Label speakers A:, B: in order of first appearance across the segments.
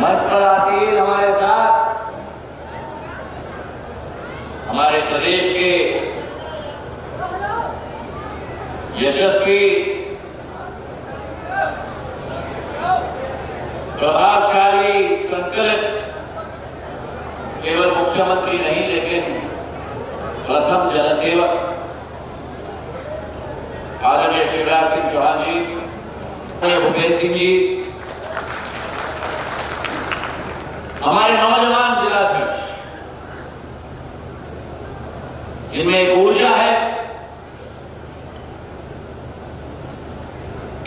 A: मंच पर आसीन हमारे साथ हमारे प्रदेश के यशस्वी, प्रभावशाली, संकलित केवल मुख्यमंत्री नहीं लेकिन प्रथम जनसेवक आदरणीय शिवराज सिंह चौहान जी, भूपेंद्र सिंह जी, हमारे नौजवान जिलाध्यक्ष जिनमें एक ऊर्जा है,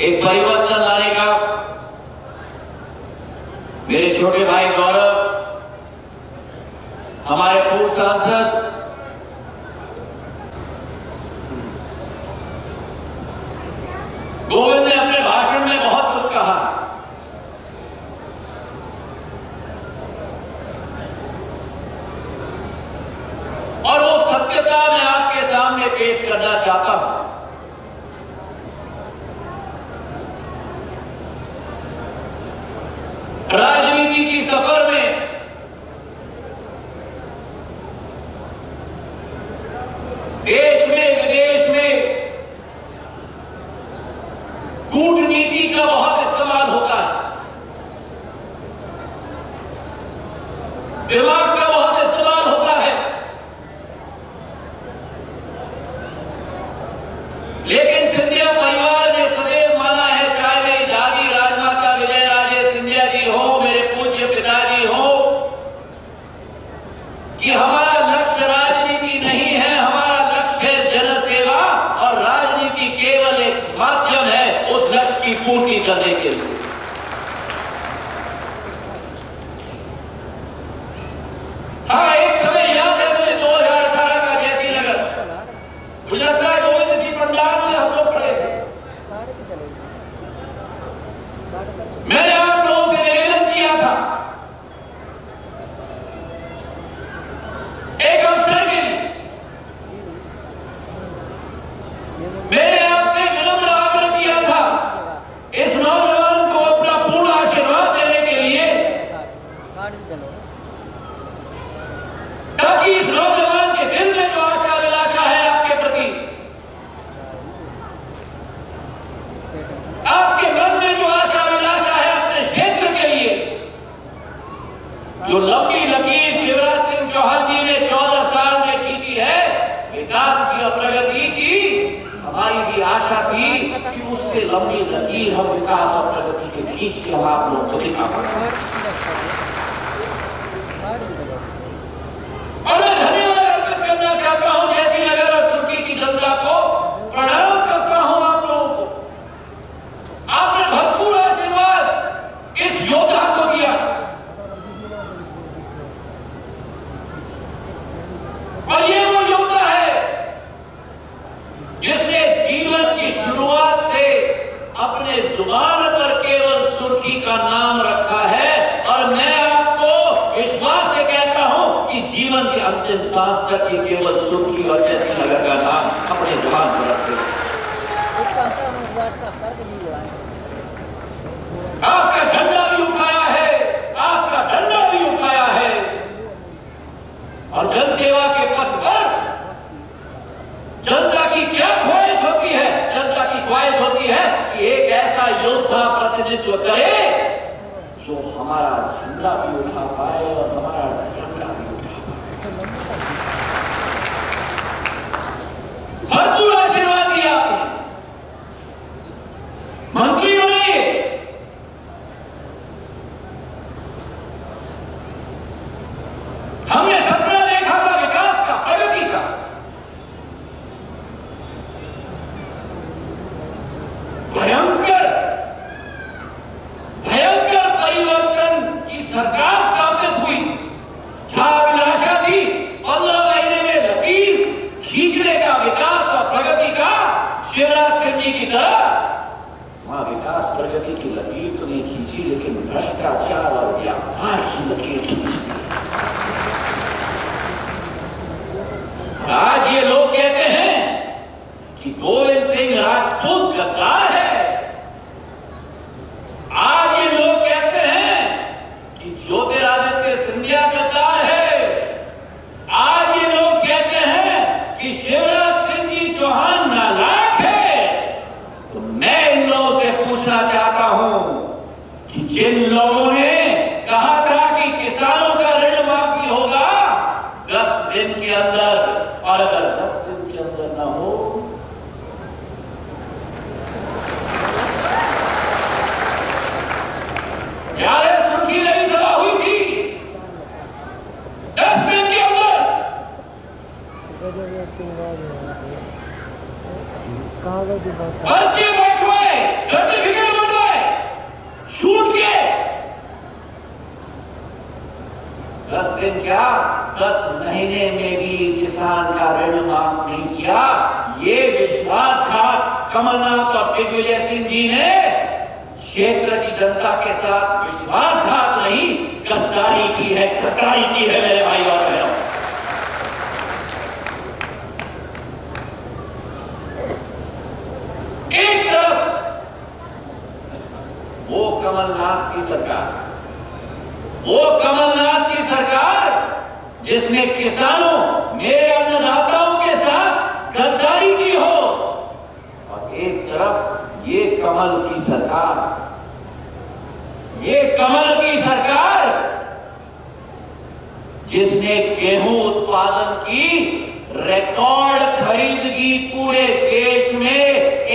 A: एक परिवर्तन लाने का, मेरे छोटे भाई गौरव, हमारे पूर्व सांसद गोविंद ने अपने भाषण में बहुत कुछ कहा। और वो सत्यता मैं आपके सामने पेश करना चाहता हूं। राजनीति की सफर में देश में विदेश में कूटनीति का बहुत इस्तेमाल होता है, दिमाग का बहुत इस्तेमाल होता है, लेकिन सिंधिया परिवार ने सदैव माना है, चाहे मेरी दादी राजमाता विजय राजे सिंधिया जी हो, मेरे पूज्य पिताजी हो, कि हमारा लक्ष्य राजनीति नहीं है, हमारा लक्ष्य जनसेवा, और राजनीति केवल एक माध्यम है उस लक्ष्य की पूर्ति करने के लिए। हाँ, एक समय याद है मुझे 2018 का जैसी नगर, मुझे लगता है गोविंद सिंह पंडाल में हम लोग खड़े थे। मैंने आप लोगों से निवेदन किया था एक अवसर के लिए, मैंने आपसे विनम्र आग्रह किया था इस नौजवान को अपना पूर्ण आशीर्वाद देने के लिए, ताकि इस नौजवान के दिल में जो आशा अभिलाषा है आपके प्रति, आपके मन में जो आशा अभिलाषा है अपने क्षेत्र के लिए, जो लंबी लकीर शिवराज सिंह चौहान जी ने 14 साल में खींची है, विकास की और प्रगति की, हमारी भी आशा थी कि उससे लंबी लकीर हम विकास और प्रगति के खींच के हम आप लोगों को दिखा पाएंगे। और मैं धन्यवाद अर्पित करना चाहता हूं जैसी नगर और सुर्खी की जनता को, प्रणाम करता हूं आप लोगों को। आपने भरपूर आशीर्वाद इस योद्धा को दिया, और ये वो योद्धा है जिसने जीवन की शुरुआत से अपने जुबान पर केवल सुर्खी का नाम रखा है, और मैं आपको विश्वास से कहता हूं कि जीवन के अंतिम सांस तक ये केवल सुर्खी और जैसी नगर का नाम अपने जुबान पर रखे। आपका झंडा भी उठाया है, आपका डंडा भी उठाया है, और जनसेवा के पथ पर जनता की क्या ख्वाहिश होती है? जनता की ख्वाहिश होती है कि एक ऐसा योद्धा प्रतिनिधित्व करे जो हमारा झंडा भी उठा पाए और हमारा डंडा भी उठा पाए। भरपूर आशीर्वाद दिया आपने, मंत्री बने, हमने सपना देखा था विकास का, प्रगति का, भयंकर भयंकर परिवर्तन की सरकार स्थापित हुई। क्या अभिलाषा थी 15 महीने में लकीर खींचने का, विकास और प्रगति का, शिवराज सिंह जी की तरह। वहां विकास प्रगति की लकीर तो नहीं खींची, लेकिन भ्रष्टाचार और व्यापार की लकीर खींची। आज ये लोग कहते हैं कि गोविंद सिंह राजपूत गद्दार है। आज ये लोग कहते हैं कि पूछना चाहता हूं कि जिन लोगों ने कहा था कि किसानों का ऋण माफी होगा 10 दिन के अंदर, और अगर 10 दिन के अंदर ना हो, यार सुर्खी में भी सलाह हुई थी 10 दिन के अंदर पर्चे बंटवाए, सर्टिफिकेट बंटवाए, छूट के 10 दिन क्या 10 महीने में भी किसान का ऋण माफ नहीं किया। ये विश्वासघात कमलनाथ और दिग्विजय सिंह जी ने क्षेत्र की जनता के साथ विश्वासघात नहीं, गद्दारी की है, गद्दारी की है मेरे भाई और बहनों। एक तरफ वो कमलनाथ की सरकार, वो कमलनाथ की सरकार जिसने किसानों, मेरे अन्नदाताओं के साथ गद्दारी की हो, और एक तरफ ये कमल की सरकार, ये कमल की सरकार जिसने गेहूं उत्पादन की रिकॉर्ड खरीदगी पूरे देश में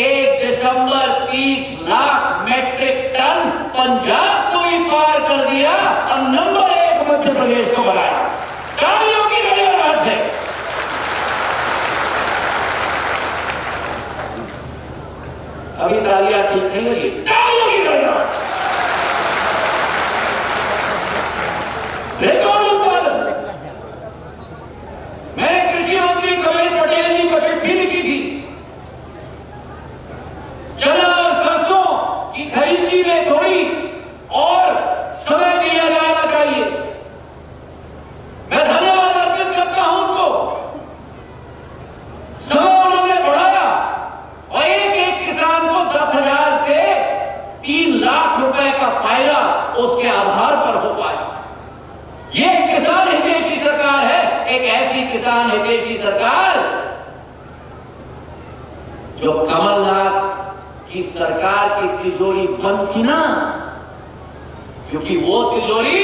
A: 1 दिसंबर 30 लाख मेट्रिक टन पंजाब को भी पार कर दिया और नंबर 1 मध्य प्रदेश को बनाया। तालियों की गड़गड़ाहट से अभी तालियां ठीक नहीं लगी, तालियों की गड़गड़ाहट। रिकॉर्ड उत्पादन। मैंने कृषि मंत्री कमल पटेल जी को चिट्ठी लिखी थी, चना और सरसों की खरीदी में थोड़ी और समय दिया जाना चाहिए। मैं धन्यवाद अर्पित करता हूं उनको, समय उन्होंने बढ़ाया और एक किसान को 10,000 से 3 लाख रुपए का फायदा उसके आधार पर हो पाया। ये किसान हितैषी सरकार है, एक ऐसी किसान हितैषी सरकार जो कमलनाथ की सरकार की तिजोरी बंद थी ना, क्योंकि वो तिजोरी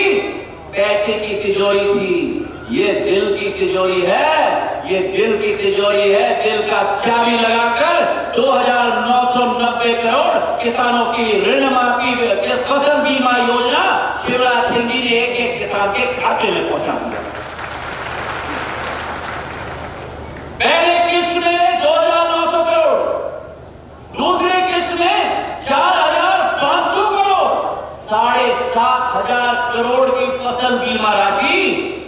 A: पैसे की तिजोरी थी, ये दिल की तिजोरी है, ये दिल की तिजोरी है। दिल का चाबी लगाकर 2,990 करोड़ किसानों की ऋण माफी, फसल बीमा योजना शिवराज सिंह जी ने एक किसान के खाते में पहुंचा दिया। पहले किस्त में 2,900 करोड़, दूसरे किस्त में 4,500 करोड़, 7,500 करोड़ की फसल बीमा राशि।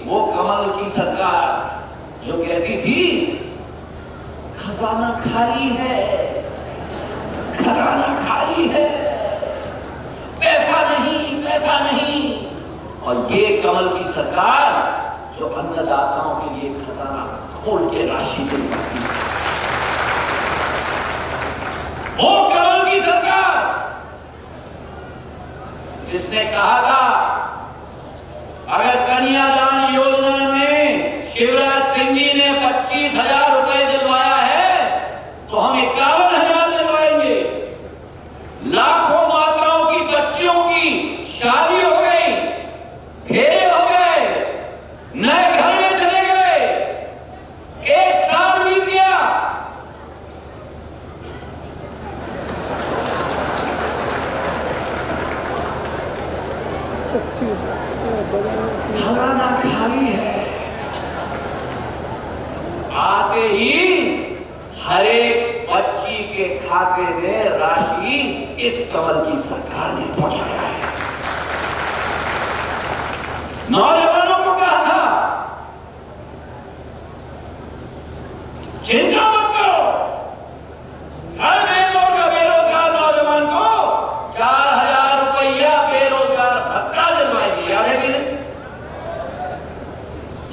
A: वो कमल की सरकार जो कहती थी खजाना खाली है, खजाना खाली है, पैसा नहीं, पैसा नहीं, और ये कमल की सरकार जो अन्नदाताओं के लिए खजाना खोल के राशि दे सकती है। वो कमल की सरकार जिसने कहा था अगर कन्यादान योजना में शिवराज सिंह जी ने 25,000 रुपए दिलवाया है तो हम 51,000 दिलवाएंगे। लाखों माताओं की बच्चियों की शादी हो गई, फेरे हो गए, नए घर में चले गए, 1 साल बीत गया। खजाना खाली है। आते ही हर एक बच्ची के खाते में राशि इस कमल की सरकार ने पहुंचाया है। नौजवानों को कहा था चिंता मत करो, हर बेरोजगार नौजवान को 4,000 रुपया बेरोजगार भत्ता दिलवाएगी। याद है कि नहीं?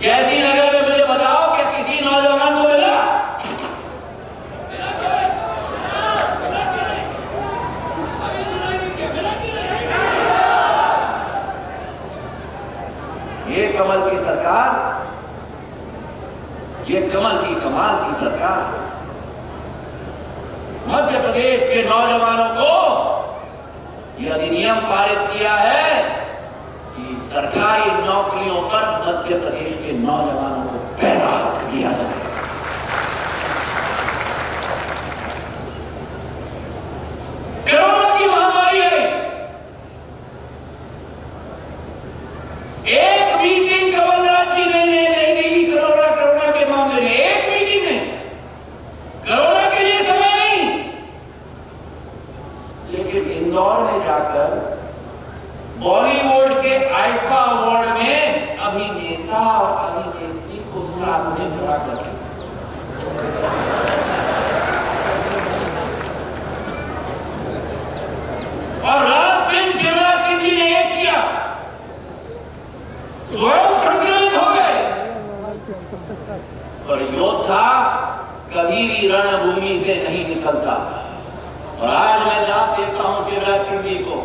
A: जैसी नगर में मुझे बताओ कि किसी नौजवान को मिला? ये कमल की सरकार, ये कमल की कमाल की सरकार मध्य प्रदेश के नौजवानों को यह अधिनियम पारित किया है कि सरकारी नौकरियों पर मध्य प्रदेश के नौजवानों को पहला हक दिया जाए। कोरोना की महामारी है, एक मीटिंग कमलनाथ जी ने नहीं की कोरोना के मामले में, एक मीटिंग में कोरोना के लिए समय नहीं, लेकिन इंदौर में जाकर बॉलीवुड के आईफा अवार्ड में अभिनेता और अभिनेत्री को साथ में खड़ा करके और रात दिन शिवराज सिंह जी ने एक किया, स्वयं संक्रमित हो गए। और योद्धा कभी भी रणभूमि से नहीं निकलता। और आज मैं जब देखता हूं शिवराज सिंह जी को,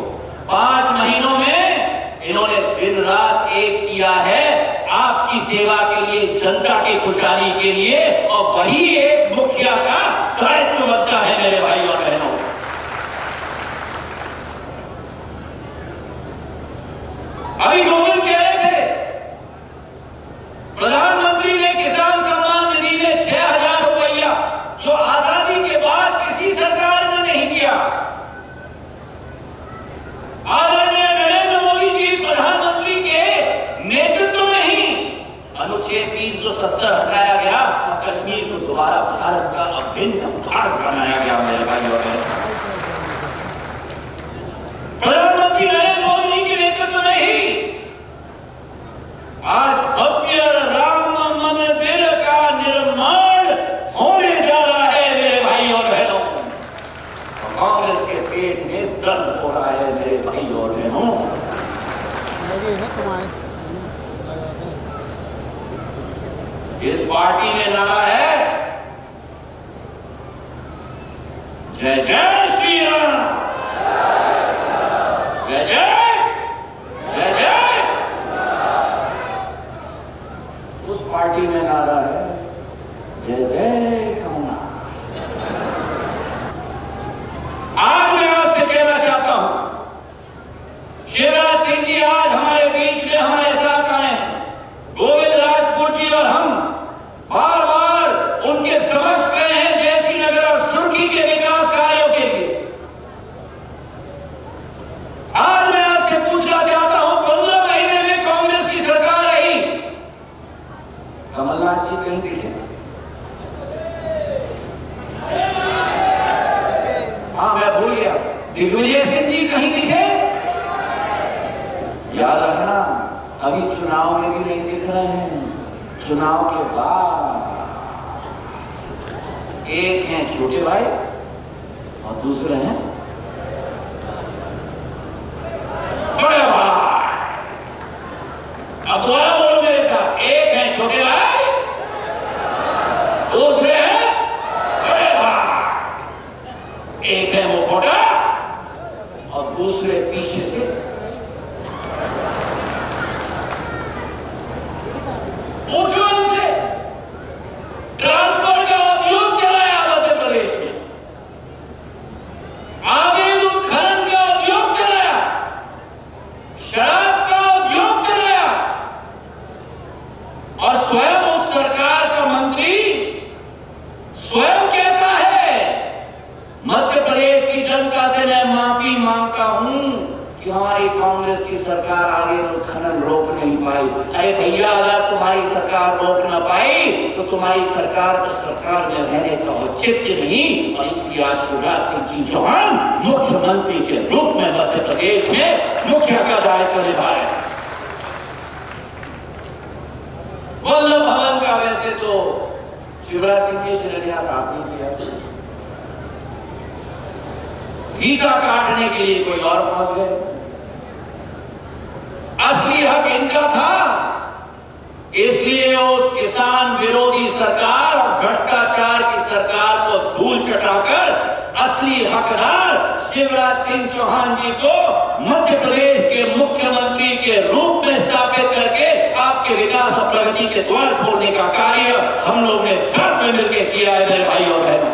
A: 5 महीनों में इन्होंने दिन रात एक किया है आपकी सेवा के लिए, जनता की खुशहाली के लिए, और वही एक मुखिया का दायित्व बनता है मेरे भाई और बहनों। अभी गोविंद कह रहे थे प्रधानमंत्री ने किसान सम्मान निधि में 6,000 रुपया, जो आजादी के बाद किसी सरकार ने नहीं किया। आदरणीय नरेंद्र मोदी जी प्रधानमंत्री के नेतृत्व में ही अनुच्छेद 370 हटाया गया और कश्मीर को दोबारा भारत का अभिन्न भाग बनाया गया मेरे भाई और बहनों। प्रधानमंत्री नरेंद्र मोदी के नेतृत्व में ही आज भव्य राम मंदिर का निर्माण होने जा रहा है मेरे भाई और बहनों। कांग्रेस के पेट में दर्द हो रहा है मेरे भाई और बहनों। इस पार्टी में नारा है जय जय श्री राम, जय जय जय जय। उस पार्टी में नारा है जय जय कमला। आज मैं आपसे कहना चाहता हूं, शिवराज सिंह जी आज हमारे बीच में हमारे साथ आए हैं। गोविंद राजपूत जी और हम बार बार उनके समक्ष गए हैं जयसिंह नगर और सुर्खी के विकास कार्यों के लिए। आज मैं आपसे पूछना चाहता हूं, 15 महीने में कांग्रेस की सरकार रही, कमलनाथ जी कहीं दिखे? हाँ मैं भूल गया, दिग्विजय सिंह जी कहीं दिखे? याद रखना अभी चुनाव में भी नहीं दिख रहे हैं, चुनाव के बाद। एक हैं छोटे भाई और दूसरे हैं बड़े भाई। अब दोबारा बोलो मेरे साथ, एक है छोटे भाई, दूसरे हैं बड़े भाई। एक है मुखौटा और दूसरे पीछे से। पूछो इनसे, ट्रांसफर का उद्योग चलाया मध्य प्रदेश में, अवैध उत्खनन का उद्योग चलाया, शराब का उद्योग चलाया, और स्वयं उस सरकार का मंत्री स्वयं कहता है मध्य प्रदेश की जनता से मैं माफी मांगता हूं कि हमारी कांग्रेस की सरकार आगे उत्खनन रोक नहीं पाई। अरे भैया, अगर तुम्हारी सरकार रोक न पाई तो तुम्हारी सरकार तो सरकार में रहने का औचित्य नहीं। और इसलिए आज शिवराज सिंह जी चौहान मुख्यमंत्री के रूप में मध्य प्रदेश में मुख्य का दायित्व निभा रहे हैं। वल्लभ भवन का वैसे तो शिवराज सिंह जी शिलान्यास आपने किया, फीता काटने के लिए कोई और पहुंच गए। असली हक इनका था, इसलिए उस किसान विरोधी सरकार और भ्रष्टाचार की सरकार को धूल चटाकर असली हकदार शिवराज सिंह चौहान जी को मध्य प्रदेश के मुख्यमंत्री के रूप में स्थापित करके आपके विकास और प्रगति के द्वार खोलने का कार्य हम लोग ने साथ में मिलकर किया है मेरे भाई और बहनों।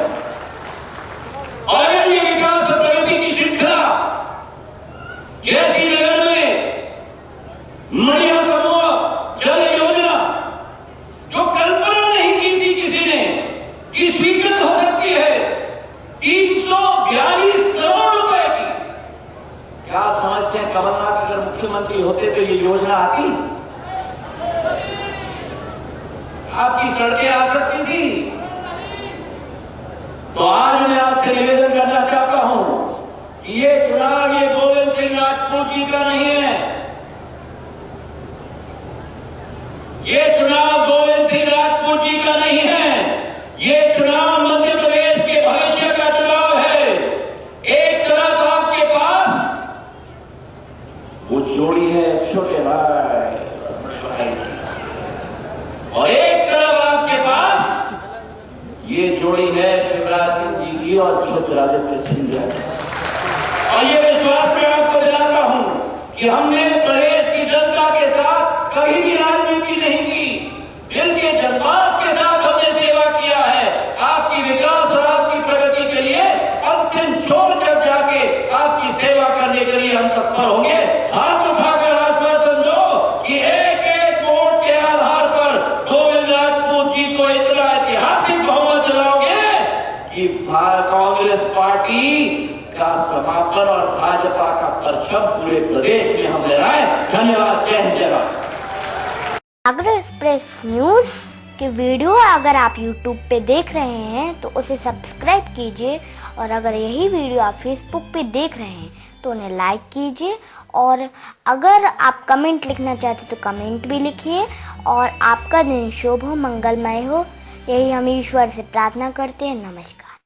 A: और ये विकास और प्रगति की श्रृंखला मुख्यमंत्री होते तो ये योजना आती, आपकी सड़कें आ सकती थी। तो आज मैं आपसे निवेदन करना चाहता हूं कि ये चुनाव ये गोविंद सिंह राजपूत जी का नहीं है, ये चुनाव गोविंद सिंह राजपूत जी का नहीं है, ये चुनाव मध्य प्रदेश के भविष्य का चुनाव है। एक तरफ आपके पास वो जोड़ी है छोटे भाई की, और एक तरफ आपके पास ये जोड़ी है शिवराज सिंह जी की और ज्योतिरादित्य सिंधिया की। और ये विश्वास मैं आपको दिलाता हूं कि हमने प्रदेश की जनता के साथ कभी भी राजनीति नहीं की, दिल के जज्बात के साथ हमने सेवा किया है। आपकी विकास और आपकी प्रगति के लिए अंतिम छोर तक जाके आपकी सेवा करने के लिए हम तत्पर होंगे। हाथ उठाकर आश्वासन दो कि एक एक वोट के आधार पर गोविंद राजपूत जी को इतना ऐतिहासिक बहुमत दिलाओगे कि कांग्रेस पार्टी का समापन और भाजपा का परचम पूरे प्रदेश में हम लहराएं। धन्यवाद। जय हिंद, जय भारत।
B: सागर एक्सप्रेस न्यूज़ की वीडियो अगर आप YouTube पे देख रहे हैं तो उसे सब्सक्राइब कीजिए, और अगर यही वीडियो आप Facebook पे देख रहे हैं तो उन्हें लाइक कीजिए, और अगर आप कमेंट लिखना चाहते तो कमेंट भी लिखिए। और आपका दिन शुभ हो, मंगलमय हो, यही हम ईश्वर से प्रार्थना करते हैं। नमस्कार।